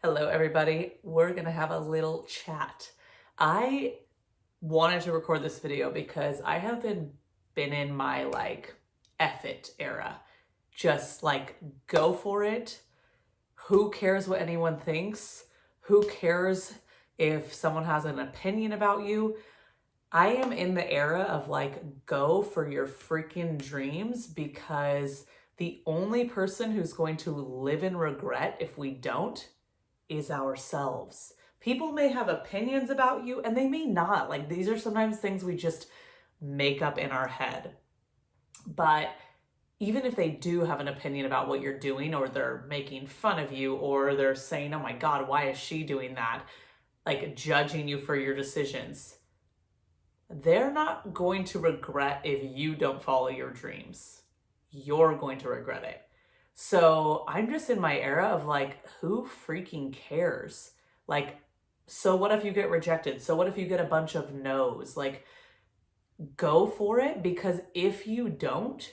Hello, everybody. We're gonna have a little chat. I wanted to record this video because I have been in my F it era. Just go for it. Who cares what anyone thinks? Who cares if someone has an opinion about you? I am in the era of go for your freaking dreams, because the only person who's going to live in regret if we don't is ourselves. People may have opinions about you and they may not. These are sometimes things we just make up in our head. But even if they do have an opinion about what you're doing, or they're making fun of you, or they're saying, oh my God, why is she doing that? Judging you for your decisions, they're not going to regret if you don't follow your dreams. You're going to regret it. So I'm just in my era of who freaking cares? So what if you get rejected? So what if you get a bunch of no's? Go for it, because if you don't,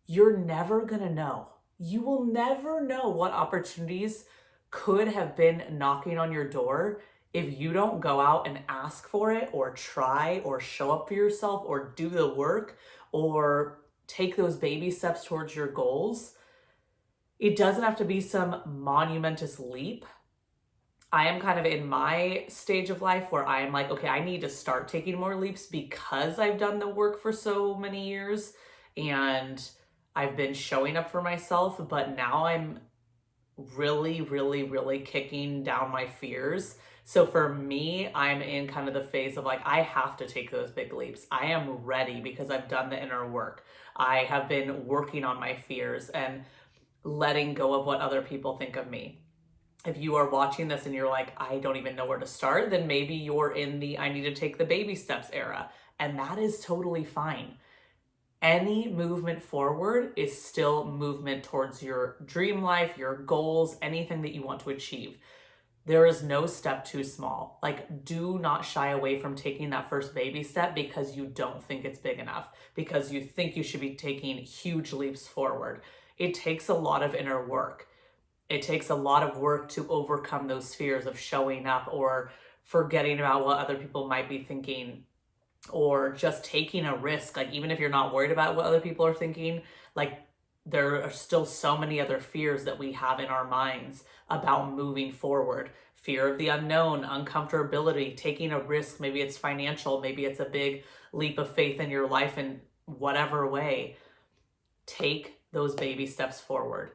you're never gonna know. You will never know what opportunities could have been knocking on your door if you don't go out and ask for it, or try, or show up for yourself, or do the work, or take those baby steps towards your goals. It doesn't have to be some monumentous leap. I am kind of in my stage of life where I am okay, I need to start taking more leaps because I've done the work for so many years and I've been showing up for myself. But now I'm really, really, really kicking down my fears. So for me, I'm in kind of the phase of I have to take those big leaps. I am ready because I've done the inner work. I have been working on my fears and letting go of what other people think of me. If you are watching this and you're I don't even know where to start, then maybe you're in the I need to take the baby steps era. And that is totally fine. Any movement forward is still movement towards your dream life, your goals, anything that you want to achieve. There is no step too small. Do not shy away from taking that first baby step because you don't think it's big enough, because you think you should be taking huge leaps forward. It takes a lot of inner work. It takes a lot of work to overcome those fears of showing up, or forgetting about what other people might be thinking, or just taking a risk. Even if you're not worried about what other people are thinking, there are still so many other fears that we have in our minds about moving forward. Fear of the unknown, uncomfortability, taking a risk. Maybe it's financial, maybe it's a big leap of faith in your life in whatever way. Take those baby steps forward.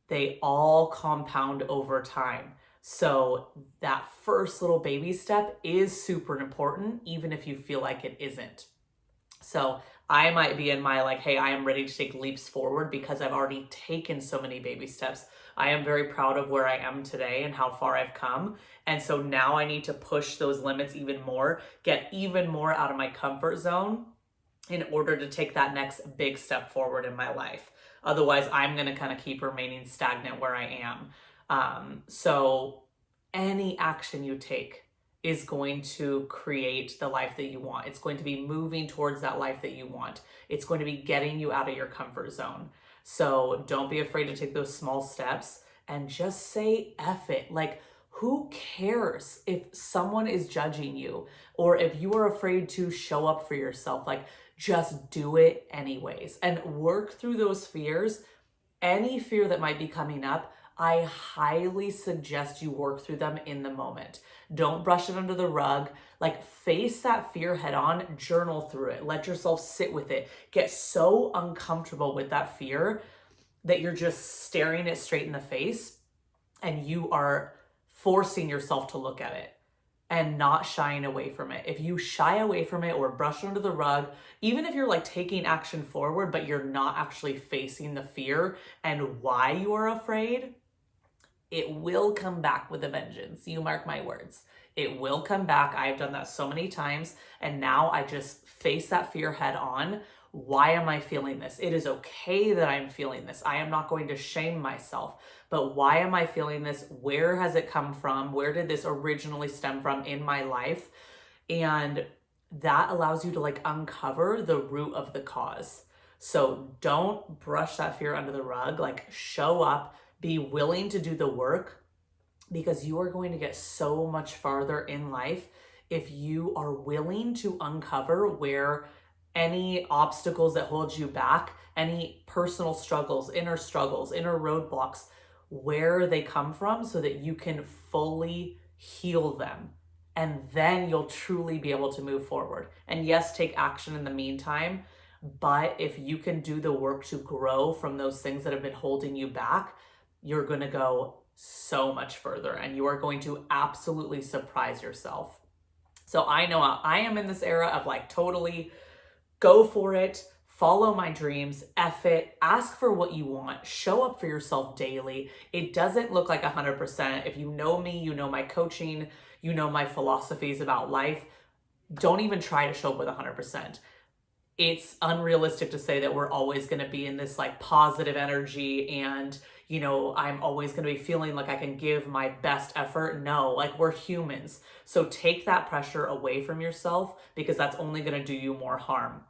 They all compound over time. So that first little baby step is super important, even if you feel like it isn't. So I might be in my hey, I am ready to take leaps forward because I've already taken so many baby steps. I am very proud of where I am today and how far I've come. And so now I need to push those limits even more, get even more out of my comfort zone in order to take that next big step forward in my life. Otherwise, I'm going to kind of keep remaining stagnant where I am. So any action you take is going to create the life that you want. It's going to be moving towards that life that you want. It's going to be getting you out of your comfort zone. So don't be afraid to take those small steps and just say F it. Who cares if someone is judging you, or if you are afraid to show up for yourself? Just do it anyways and work through those fears. Any fear that might be coming up, I highly suggest you work through them in the moment. Don't brush it under the rug. Face that fear head on, journal through it, let yourself sit with it. Get so uncomfortable with that fear that you're just staring it straight in the face and you are forcing yourself to look at it and not shying away from it. If you shy away from it or brush it under the rug, even if you're taking action forward, but you're not actually facing the fear and why you are afraid, it will come back with a vengeance. You mark my words. It will come back. I've done that so many times. And now I just face that fear head on. Why am I feeling this? It is okay that I'm feeling this. I am not going to shame myself. But why am I feeling this? Where has it come from? Where did this originally stem from in my life? And that allows you to uncover the root of the cause. So don't brush that fear under the rug. Show up, be willing to do the work, because you are going to get so much farther in life if you are willing to uncover where any obstacles that hold you back, any personal struggles, inner roadblocks, where they come from, so that you can fully heal them. And then you'll truly be able to move forward. And yes, take action in the meantime. But if you can do the work to grow from those things that have been holding you back, you're going to go so much further, and you are going to absolutely surprise yourself. So I know I am in this era of like, totally go for it, follow my dreams, F it, ask for what you want, show up for yourself daily. It doesn't look like 100%. If you know me, you know my coaching, you know my philosophies about life. Don't even try to show up with 100%. It's unrealistic to say that we're always going to be in this like positive energy and, you know, I'm always going to be feeling like I can give my best effort. No, like, we're humans. So take that pressure away from yourself, because that's only going to do you more harm.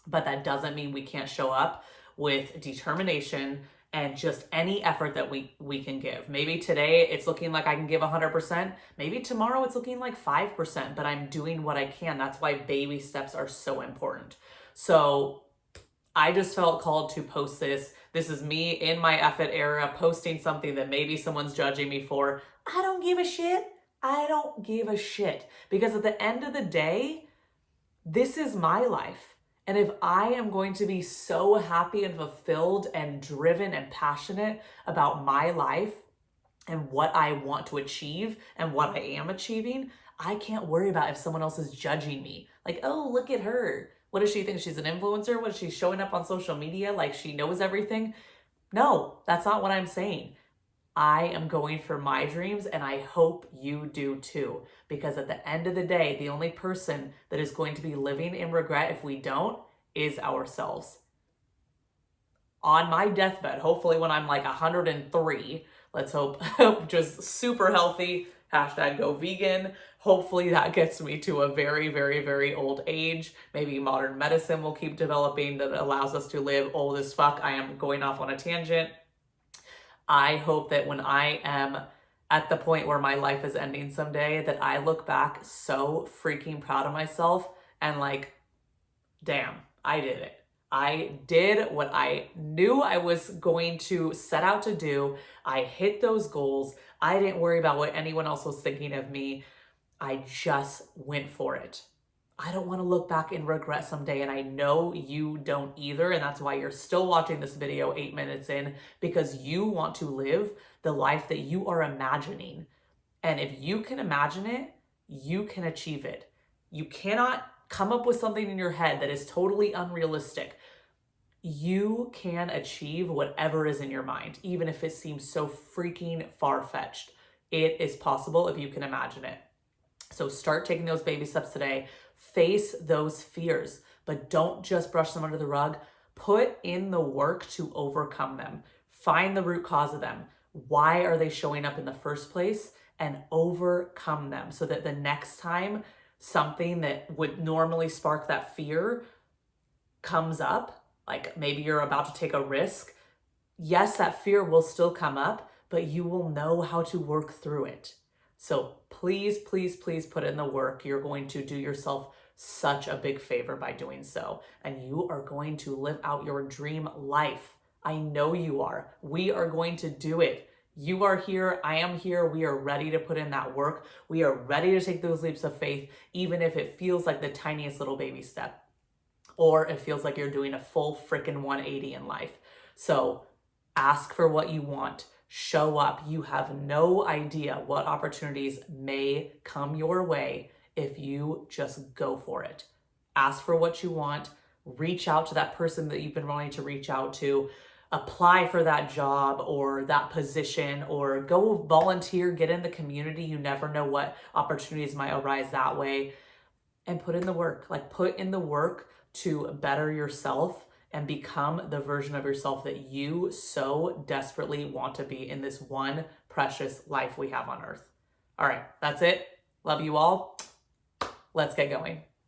But that doesn't mean we can't show up with determination and just any effort that we can give. Maybe today it's looking like I can give 100%. Maybe tomorrow it's looking like 5%, but I'm doing what I can. That's why baby steps are so important. So I just felt called to post this. This is me in my effort era, posting something that maybe someone's judging me for. I don't give a shit. I don't give a shit. Because at the end of the day, this is my life. And if I am going to be so happy and fulfilled and driven and passionate about my life and what I want to achieve and what I am achieving, I can't worry about if someone else is judging me. Like, oh, look at her. What does she think? She's an influencer? What is she showing up on social media like she knows everything? No, that's not what I'm saying. I am going for my dreams, and I hope you do too. Because at the end of the day, the only person that is going to be living in regret if we don't is ourselves. On my deathbed, hopefully when I'm like 103, let's hope, just super healthy, hashtag go vegan. Hopefully that gets me to a very, very, very old age. Maybe modern medicine will keep developing that allows us to live old as fuck. I am going off on a tangent. I hope that when I am at the point where my life is ending someday, that I look back so freaking proud of myself and like, damn, I did it. I did what I knew I was going to set out to do. I hit those goals. I didn't worry about what anyone else was thinking of me. I just went for it. I don't want to look back and regret someday, and I know you don't either, and that's why you're still watching this video 8 minutes in, because you want to live the life that you are imagining. And if you can imagine it, you can achieve it. You cannot come up with something in your head that is totally unrealistic. You can achieve whatever is in your mind, even if it seems so freaking far-fetched. It is possible if you can imagine it. So start taking those baby steps today. Face those fears, but don't just brush them under the rug. Put in the work to overcome them. Find the root cause of them. Why are they showing up in the first place? And overcome them so that the next time something that would normally spark that fear comes up, like maybe you're about to take a risk, yes, that fear will still come up, but you will know how to work through it. So please, please, please put in the work. You're going to do yourself such a big favor by doing so. And you are going to live out your dream life. I know you are. We are going to do it. You are here. I am here. We are ready to put in that work. We are ready to take those leaps of faith, even if it feels like the tiniest little baby step, or it feels like you're doing a full freaking 180 in life. So ask for what you want. Show up. You have no idea what opportunities may come your way if you just go for it. Ask for what you want. Reach out to that person that you've been wanting to reach out to. Apply for that job or that position, or go volunteer, get in the community. You never know what opportunities might arise that way. And put in the work. Like, put in the work to better yourself and become the version of yourself that you so desperately want to be in this one precious life we have on earth. All right, that's it. Love you all. Let's get going.